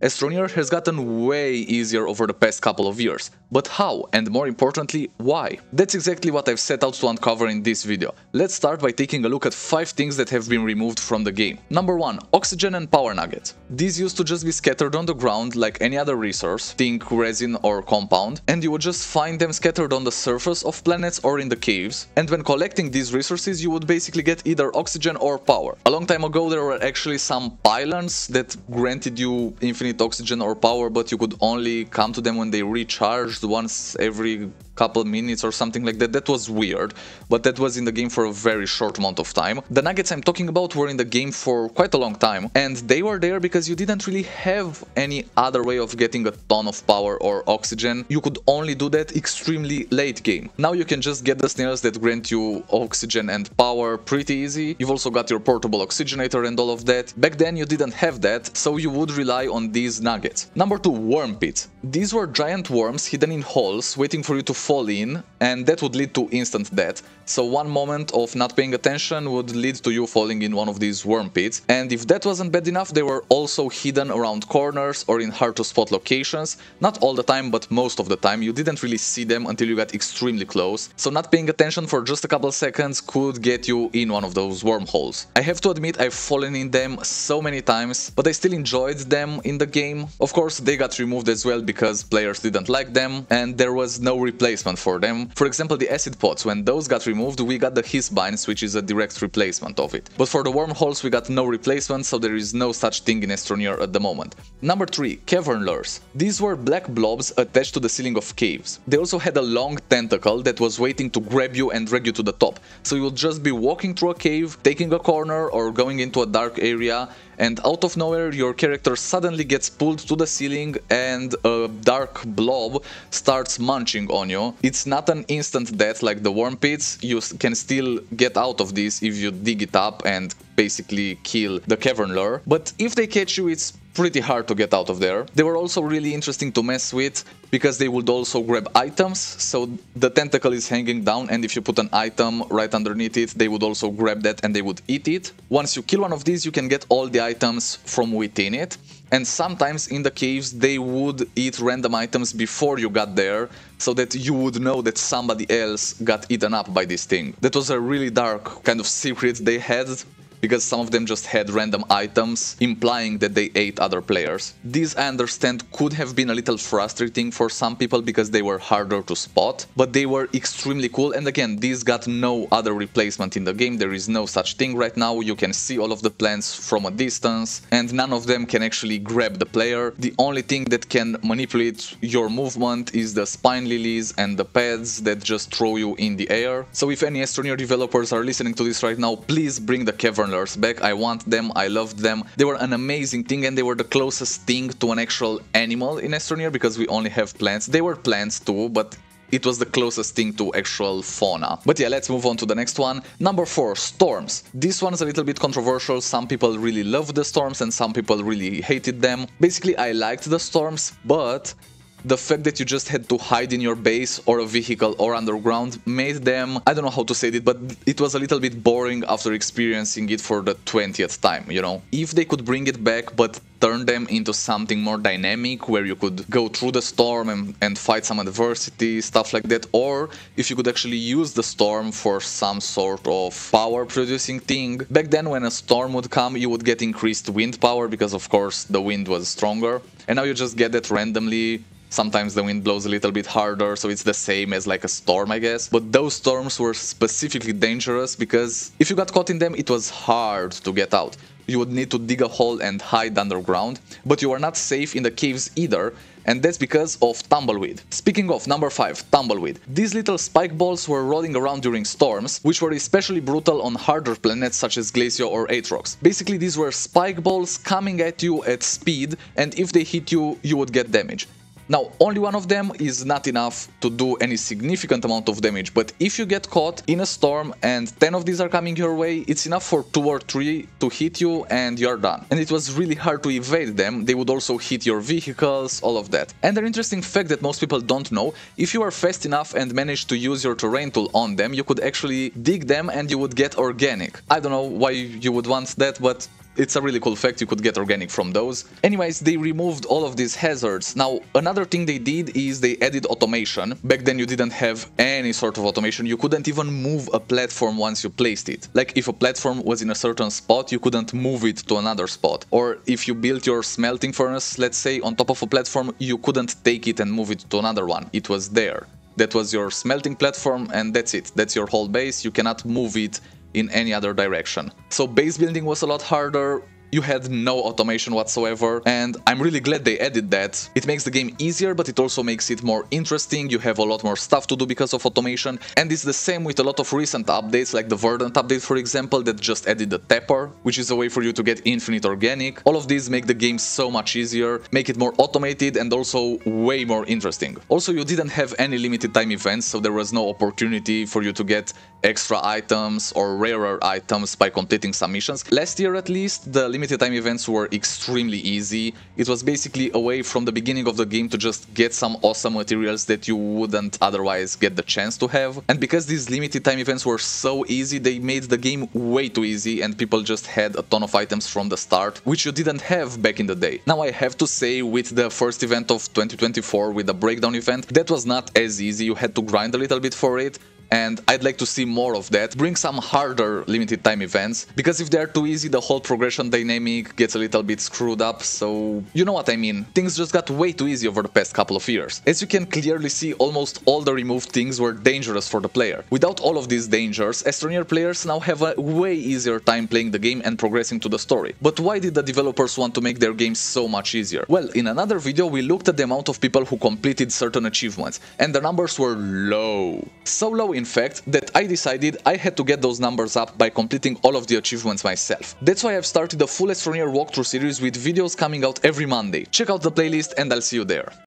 Astroneer has gotten way easier over the past couple of years, but how, and more importantly, why? That's exactly what I've set out to uncover in this video. Let's start by taking a look at 5 things that have been removed from the game. Number 1. Oxygen and power nuggets. These used to just be scattered on the ground like any other resource, think resin or compound, and you would just find them scattered on the surface of planets or in the caves, and when collecting these resources you would basically get either oxygen or power. A long time ago there were actually some pylons that granted you infinite oxygen or power, but you could only come to them when they recharged once every couple minutes or something like that. That was weird, but that was in the game for a very short amount of time. The nuggets I'm talking about were in the game for quite a long time, and they were there because you didn't really have any other way of getting a ton of power or oxygen. You could only do that extremely late game. Now you can just get the snails that grant you oxygen and power pretty easy. You've also got your portable oxygenator and all of that. Back then you didn't have that, so you would rely on these nuggets. Number 2. Worm pits. These were giant worms hidden in holes waiting for you to fall in, and that would lead to instant death. So one moment of not paying attention would lead to you falling in one of these worm pits, and if that wasn't bad enough, they were also hidden around corners or in hard to spot locations. Not all the time, but most of the time. You didn't really see them until you got extremely close, so not paying attention for just a couple seconds could get you in one of those wormholes. I have to admit I've fallen in them so many times, but I still enjoyed them in the game. Of course they got removed as well because players didn't like them and there was no replacement for them. For example, the acid pots, when those got removed we got the hisbines, which is a direct replacement of it. But for the wormholes we got no replacement, so there is no such thing in Astroneer at the moment. Number 3. Cavern lures. These were black blobs attached to the ceiling of caves. They also had a long tentacle that was waiting to grab you and drag you to the top. So you would just be walking through a cave, taking a corner or going into a dark area, and out of nowhere your character suddenly gets pulled to the ceiling and a dark blob starts munching on you. It's not an instant death like the worm pits. You can still get out of this if you dig it up and basically kill the cavern lure, but if they catch you it's pretty hard to get out of there. They were also really interesting to mess with because they would also grab items, so the tentacle is hanging down and if you put an item right underneath it they would also grab that and they would eat it. Once you kill one of these you can get all the items from within it, and sometimes in the caves they would eat random items before you got there so that you would know that somebody else got eaten up by this thing. That was a really dark kind of secret they had, because some of them just had random items, implying that they ate other players. These, I understand, could have been a little frustrating for some people because they were harder to spot, but they were extremely cool, and again, these got no other replacement in the game. There is no such thing right now. You can see all of the plants from a distance, and none of them can actually grab the player. The only thing that can manipulate your movement is the spine lilies and the pads that just throw you in the air. So if any Astroneer developers are listening to this right now, please bring the cavern back. I want them, I loved them. They were an amazing thing and they were the closest thing to an actual animal in Astroneer because we only have plants. They were plants too, but it was the closest thing to actual fauna. But yeah, let's move on to the next one. Number 4. Storms. This one is a little bit controversial. Some people really loved the storms and some people really hated them. Basically, I liked the storms, but the fact that you just had to hide in your base or a vehicle or underground made them, I don't know how to say it, but it was a little bit boring after experiencing it for the 20th time, you know. If they could bring it back but turn them into something more dynamic where you could go through the storm and fight some adversity, stuff like that, or if you could actually use the storm for some sort of power producing thing. Back then when a storm would come you would get increased wind power because of course the wind was stronger, and now you just get that randomly. Sometimes the wind blows a little bit harder, so it's the same as like a storm, I guess. But those storms were specifically dangerous because if you got caught in them, it was hard to get out. You would need to dig a hole and hide underground, but you are not safe in the caves either, and that's because of tumbleweed. Speaking of, number 5, tumbleweed. These little spike balls were rolling around during storms, which were especially brutal on harder planets such as Glacio or Atrox. Basically, these were spike balls coming at you at speed, and if they hit you, you would get damage. Now, only one of them is not enough to do any significant amount of damage, but if you get caught in a storm and 10 of these are coming your way, it's enough for 2 or 3 to hit you and you're done. And it was really hard to evade them. They would also hit your vehicles, all of that. And an interesting fact that most people don't know, if you are fast enough and manage to use your terrain tool on them, you could actually dig them and you would get organic. I don't know why you would want that, but it's a really cool fact, you could get organic from those. Anyways, they removed all of these hazards. Now, another thing they did is they added automation. Back then you didn't have any sort of automation, you couldn't even move a platform once you placed it. Like if a platform was in a certain spot, you couldn't move it to another spot. Or if you built your smelting furnace, let's say, on top of a platform, you couldn't take it and move it to another one. It was there. That was your smelting platform and that's it. That's your whole base, you cannot move it in any other direction. So base building was a lot harder. You had no automation whatsoever, and I'm really glad they added that. It makes the game easier, but it also makes it more interesting. You have a lot more stuff to do because of automation, and it's the same with a lot of recent updates, like the Verdant update, for example, that just added the tapper, which is a way for you to get infinite organic. All of these make the game so much easier, make it more automated, and also way more interesting. Also, you didn't have any limited time events, so there was no opportunity for you to get extra items or rarer items by completing some missions. Last year at least, the limited time events were extremely easy. It was basically a way from the beginning of the game to just get some awesome materials that you wouldn't otherwise get the chance to have. And because these limited time events were so easy, they made the game way too easy and people just had a ton of items from the start, which you didn't have back in the day. Now I have to say, with the first event of 2024, with the breakdown event, that was not as easy. You had to grind a little bit for it. And I'd like to see more of that. Bring some harder limited time events, because if they're too easy, the whole progression dynamic gets a little bit screwed up, so you know what I mean. Things just got way too easy over the past couple of years. As you can clearly see, almost all the removed things were dangerous for the player. Without all of these dangers, Astroneer players now have a way easier time playing the game and progressing to the story. But why did the developers want to make their game so much easier? Well, in another video we looked at the amount of people who completed certain achievements, and the numbers were low. So low, in fact, that I decided I had to get those numbers up by completing all of the achievements myself. That's why I've started a full Astroneer walkthrough series with videos coming out every Monday. Check out the playlist and I'll see you there.